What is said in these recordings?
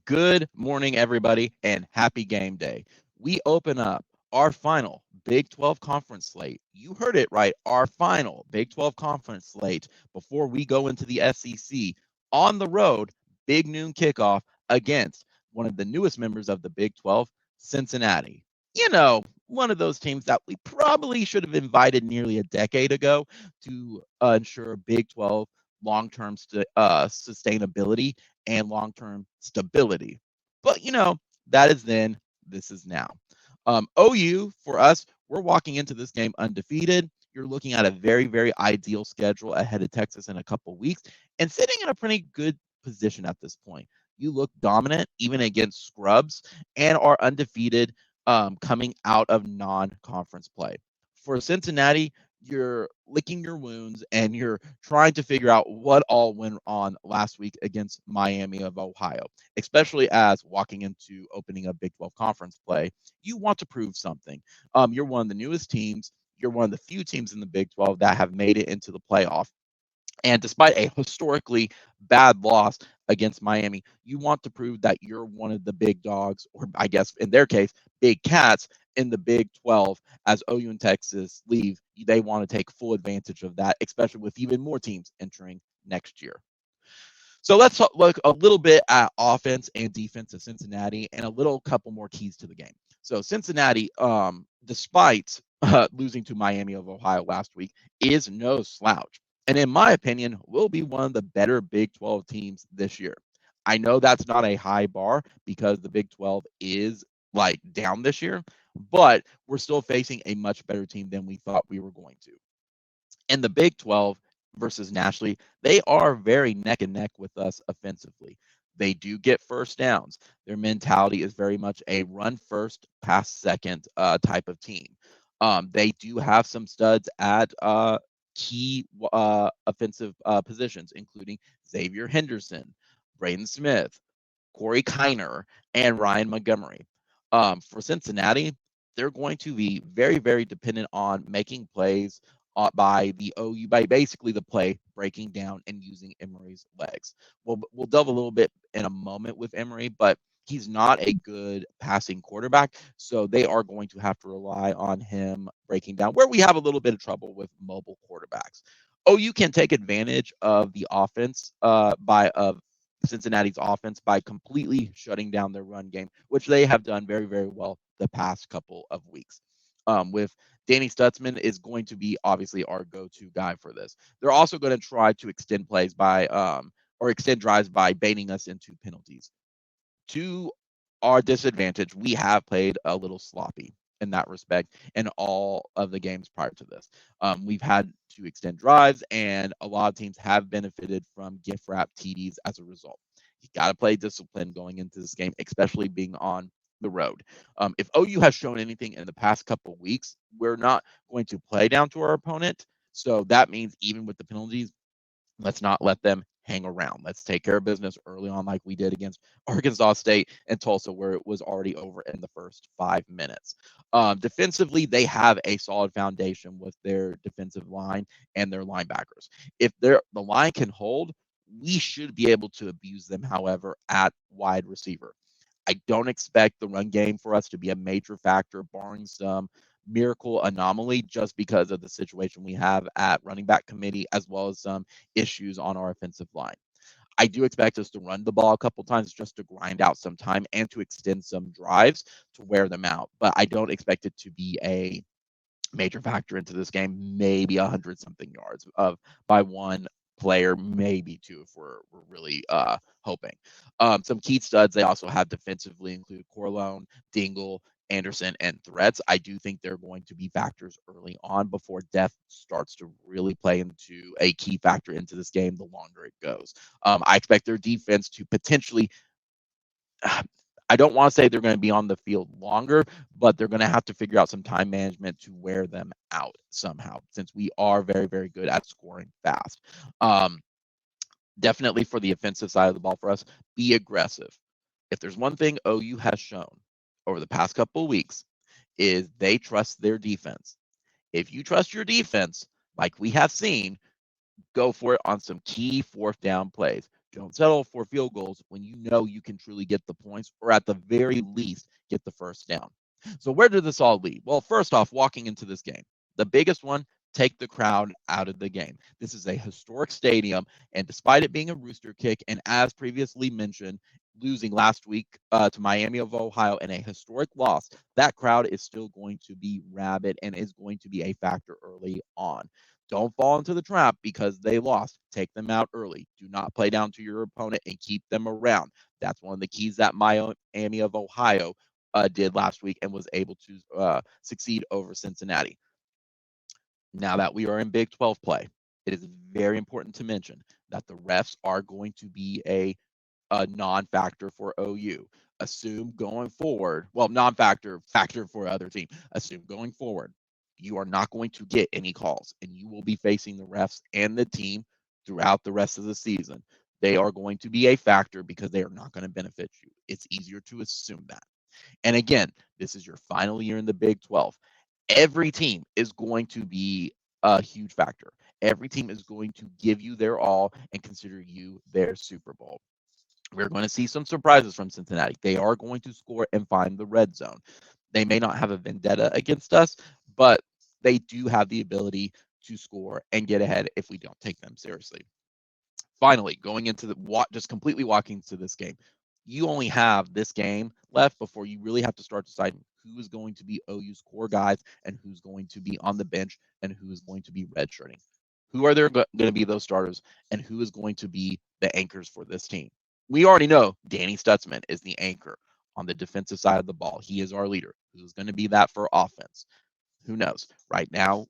Good morning, everybody, and happy game day. We open up our final Big 12 conference slate. You heard it right, our final Big 12 conference slate before we go into the SEC on the road, big noon kickoff against one of the newest members of the Big 12, Cincinnati. One of those teams that we probably should have invited nearly a decade ago to ensure Big 12 long-term sustainability and long-term stability. But that is then, this is now. OU for us, we're walking into this game undefeated. You're looking at a very, very ideal schedule ahead of Texas in a couple weeks and sitting in a pretty good position at this point. You look dominant even against scrubs and are undefeated coming out of non-conference play. For Cincinnati, you're licking your wounds and you're trying to figure out what all went on last week against Miami of Ohio, especially as walking into opening a Big 12 conference play, you want to prove something. You're one of the newest teams. You're one of the few teams in the Big 12 that have made it into the playoff. And despite a historically bad loss against Miami, you want to prove that you're one of the big dogs, or I guess in their case, big cats in the Big 12 as OU and Texas leave. They want to take full advantage of that, especially with even more teams entering next year. So let's look a little bit at offense and defense of Cincinnati and a little couple more keys to the game. So Cincinnati, despite losing to Miami of Ohio last week, is no slouch. And in my opinion, will be one of the better Big 12 teams this year. I know that's not a high bar because the Big 12 is like down this year, but we're still facing a much better team than we thought we were going to. And the Big 12 versus nationally, they are very neck and neck with us offensively. They do get first downs. Their mentality is very much a run first, pass second type of team. They do have some studs at key offensive positions, including Xavier Henderson, Braden Smith, Corey Kiner, and Ryan Montgomery. For Cincinnati, they're going to be very, very dependent on making plays by the OU, by basically the play breaking down and using Emory's legs. We'll delve a little bit in a moment with Emory, but he's not a good passing quarterback, so they are going to have to rely on him breaking down, where we have a little bit of trouble with mobile quarterbacks. OU can take advantage of the offense by of Cincinnati's offense by completely shutting down their run game, which they have done very, very well the past couple of weeks. With Danny Stutzman is going to be obviously our go-to guy for this. They're also going to try to extend plays by or extend drives by baiting us into penalties. To our disadvantage, we have played a little sloppy in that respect in all of the games prior to this. We've had to extend drives, and a lot of teams have benefited from gift wrap TDs as a result. You got to play discipline going into this game, especially being on the road. If OU has shown anything in the past couple of weeks, we're not going to play down to our opponent. So that means even with the penalties, let's not let them hang around. Let's take care of business early on, like we did against Arkansas State and Tulsa, where it was already over in the first 5 minutes. Defensively, they have a solid foundation with their defensive line and their linebackers. If the line can hold, we should be able to abuse them, however, at wide receiver. I don't expect the run game for us to be a major factor, barring some miracle anomaly, just because of the situation we have at running back committee, as well as some issues on our offensive line. I do expect us to run the ball a couple times just to grind out some time and to extend some drives to wear them out. But I don't expect it to be a major factor into this game. Maybe 100 something yards of by one player, maybe two if we're really hoping. Some key studs they also have defensively include Corlone, Dingle, Anderson, and Threats. I do think they're going to be factors early on before depth starts to really play into a key factor into this game the longer it goes. I expect their defense to potentially I don't want to say they're going to be on the field longer, but they're going to have to figure out some time management to wear them out somehow, since we are very, very good at scoring fast. Um, Definitely for the offensive side of the ball for us, be aggressive. If there's one thing OU has shown over the past couple of weeks, is they trust their defense. If you trust your defense, like we have seen, go for it on some key fourth down plays. Don't settle for field goals when you know you can truly get the points or at the very least get the first down. So where did this all lead? Well, first off, walking into this game, the biggest one, take the crowd out of the game. This is a historic stadium, and despite it being a rooster kick, and as previously mentioned, losing last week to Miami of Ohio in a historic loss, that crowd is still going to be rabid and is going to be a factor early on. Don't fall into the trap because they lost. Take them out early. Do not play down to your opponent and keep them around. That's one of the keys that Miami of Ohio did last week and was able to succeed over Cincinnati. Now that we are in Big 12 play, it is very important to mention that the refs are going to be a non-factor for OU. Assume going forward, well, non-factor, factor for other team. Assume going forward, you are not going to get any calls, and you will be facing the refs and the team throughout the rest of the season. They are going to be a factor because they are not going to benefit you. It's easier to assume that. And again, this is your final year in the Big 12. Every team is going to be a huge factor. Every team is going to give you their all and consider you their Super Bowl. We're going to see some surprises from Cincinnati. They are going to score and find the red zone. They may not have a vendetta against us, but they do have the ability to score and get ahead if we don't take them seriously. Finally, going into just completely walking to this game, you only have this game left before you really have to start deciding who is going to be OU's core guys and who's going to be on the bench and who is going to be redshirting. Who are there going to be those starters and who is going to be the anchors for this team? We already know Danny Stutzman is the anchor on the defensive side of the ball. He is our leader. Who's going to be that for offense? Who knows? Right now,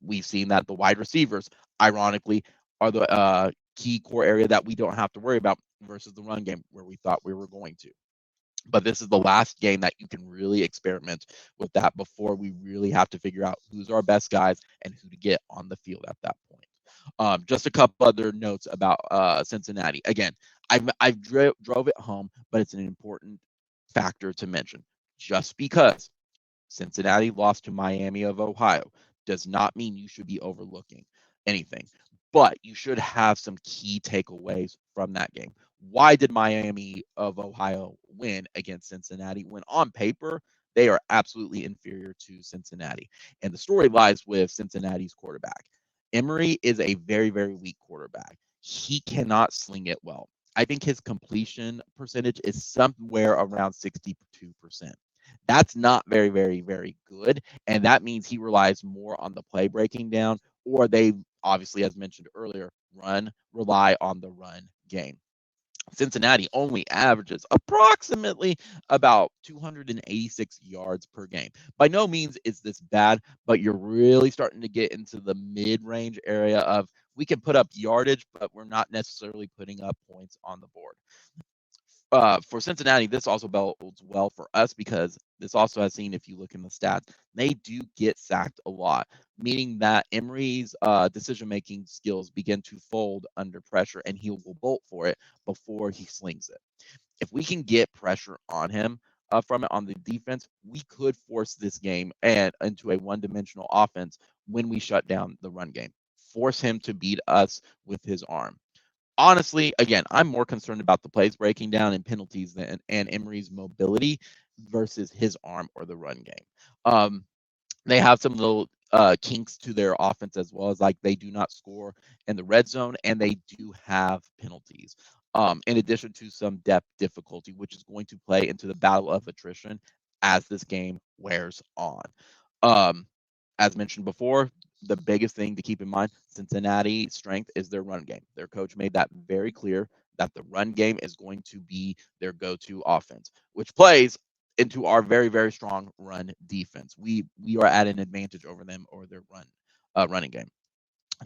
we've seen that the wide receivers, ironically, are the key core area that we don't have to worry about versus the run game where we thought we were going to. But this is the last game that you can really experiment with that before we really have to figure out who's our best guys and who to get on the field at that point. Just a couple other notes about Cincinnati. Again, drove it home, but it's an important factor to mention. Just because Cincinnati lost to Miami of Ohio does not mean you should be overlooking anything, but you should have some key takeaways from that game. Why did Miami of Ohio win against Cincinnati when on paper they are absolutely inferior to Cincinnati? And the story lies with Cincinnati's quarterback. Emory is a very, very weak quarterback. He cannot sling it well. I think his completion percentage is somewhere around 62%. That's not very, very, very good. And that means he relies more on the play breaking down, or they obviously, as mentioned earlier, rely on the run game. Cincinnati only averages approximately about 286 yards per game. By no means is this bad, but you're really starting to get into the mid-range area of we can put up yardage, but we're not necessarily putting up points on the board. For Cincinnati, this also bodes well for us because this also has seen, if you look in the stats, they do get sacked a lot, meaning that Emory's decision-making skills begin to fold under pressure, and he will bolt for it before he slings it. If we can get pressure on him from it on the defense, we could force this game and into a one-dimensional offense when we shut down the run game. Force him to beat us with his arm. Honestly, again, I'm more concerned about the plays breaking down and penalties and Emery's mobility versus his arm or the run game. They have some little kinks to their offense as well as like they do not score in the red zone and they do have penalties. In addition to some depth difficulty, which is going to play into the battle of attrition as this game wears on. Um, as mentioned before, the biggest thing to keep in mind, Cincinnati's strength is their run game. Their coach made that very clear that the run game is going to be their go-to offense, which plays into our very, very strong run defense. We are at an advantage over them or their running game.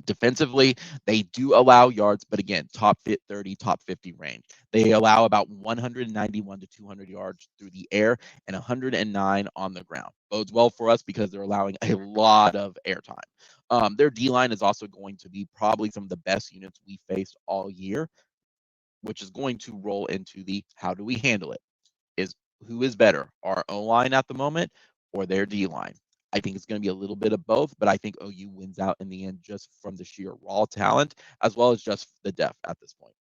Defensively, they do allow yards, but again, top 30, top 50 range. They allow about 191 to 200 yards through the air and 109 on the ground. Bodes well for us because they're allowing a lot of airtime. Their D line is also going to be probably some of the best units we faced all year, which is going to roll into the how do we handle it? Is who is better, our O line at the moment or their D line? I think it's going to be a little bit of both, but I think OU wins out in the end just from the sheer raw talent as well as just the depth at this point.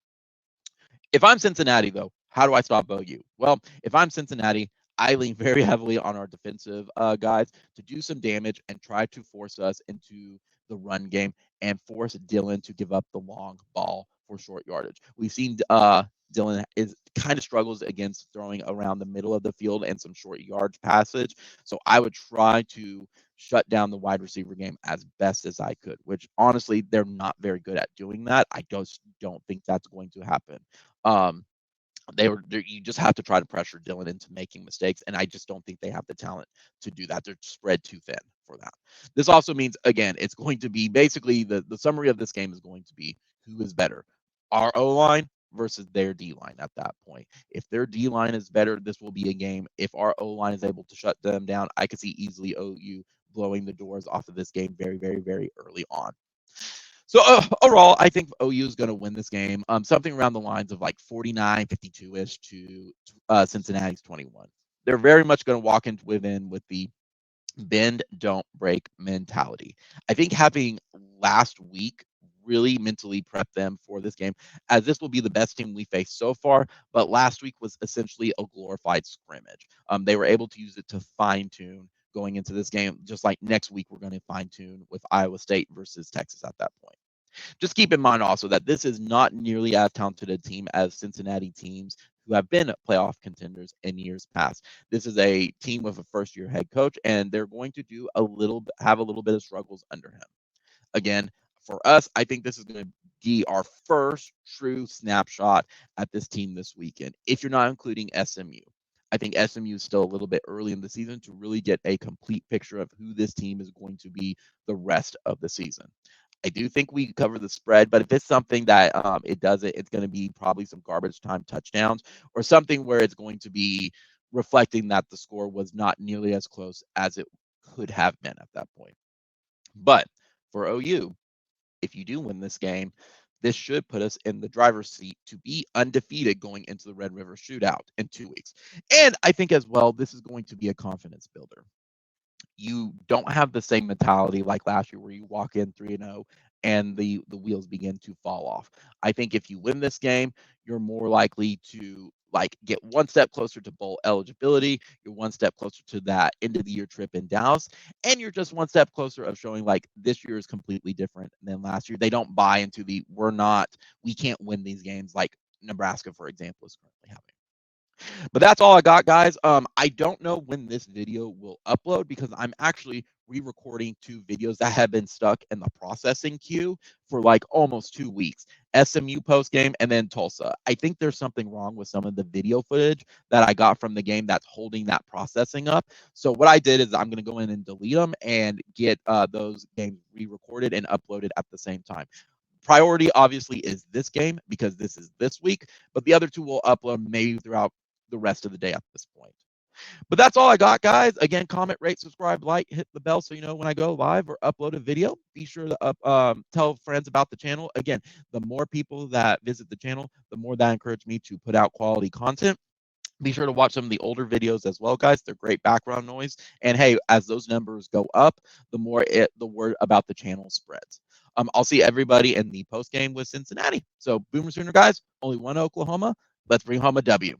If I'm Cincinnati, though, how do I stop OU? Well, if I'm Cincinnati, I lean very heavily on our defensive guys to do some damage and try to force us into the run game and force Dylan to give up the long ball for short yardage. We've seen Dylan is kind of struggles against throwing around the middle of the field and some short yardage passage. So I would try to shut down the wide receiver game as best as I could, which honestly, they're not very good at doing that. I just don't think that's going to happen. Um, you just have to try to pressure Dylan into making mistakes, and I just don't think they have the talent to do that. They're spread too thin for that. This also means, again, it's going to be basically the summary of this game is going to be who is better, our O line versus their D line at that point. If their D line is better, this will be a game. If our O line is able to shut them down, I could see easily OU blowing the doors off of this game very, very, very early on. So overall, I think OU is going to win this game. Something around the lines of like 49-52-ish to Cincinnati's 21. They're very much going to walk in within with the bend, don't break mentality. I think having last week really mentally prep them for this game, as this will be the best team we faced so far. But last week was essentially a glorified scrimmage. They were able to use it to fine tune going into this game, just like next week we're going to fine tune with Iowa State versus Texas at that point. Just keep in mind also that this is not nearly as talented a team as Cincinnati teams who have been playoff contenders in years past. This is a team with a first-year head coach, and they're going to have a little bit of struggles under him. Again, for us, I think this is going to be our first true snapshot at this team this weekend, if you're not including SMU. I think SMU is still a little bit early in the season to really get a complete picture of who this team is going to be the rest of the season. I do think we cover the spread, but if it's something that it doesn't, it's going to be probably some garbage time touchdowns or something where it's going to be reflecting that the score was not nearly as close as it could have been at that point. But for OU, if you do win this game, this should put us in the driver's seat to be undefeated going into the Red River Shootout in 2 weeks. And I think as well, this is going to be a confidence builder. You don't have the same mentality like last year where you walk in 3-0 and the wheels begin to fall off. I think if you win this game, you're more likely to like get one step closer to bowl eligibility. You're one step closer to that end of the year trip in Dallas, and you're just one step closer of showing like this year is completely different than last year. They don't buy into we can't win these games like Nebraska, for example, is currently having. But that's all I got, guys. I don't know when this video will upload because I'm actually re-recording 2 videos that have been stuck in the processing queue for like almost 2 weeks. SMU post game and then Tulsa. I think there's something wrong with some of the video footage that I got from the game that's holding that processing up. So what I did is I'm going to go in and delete them and get those games re-recorded and uploaded at the same time. Priority obviously is this game because this is this week, but the other 2 will upload maybe throughout the rest of the day at this point. But that's all I got, guys. Again, comment, rate, subscribe, like, hit the bell so you know when I go live or upload a video. Be sure to tell friends about the channel. Again, the more people that visit the channel, the more that encourages me to put out quality content. Be sure to watch some of the older videos as well, guys. They're great background noise. And hey, as those numbers go up, the more the word about the channel spreads. I'll see everybody in the post game with Cincinnati. So Boomer Sooner, guys. Only one Oklahoma. Let's bring home a W.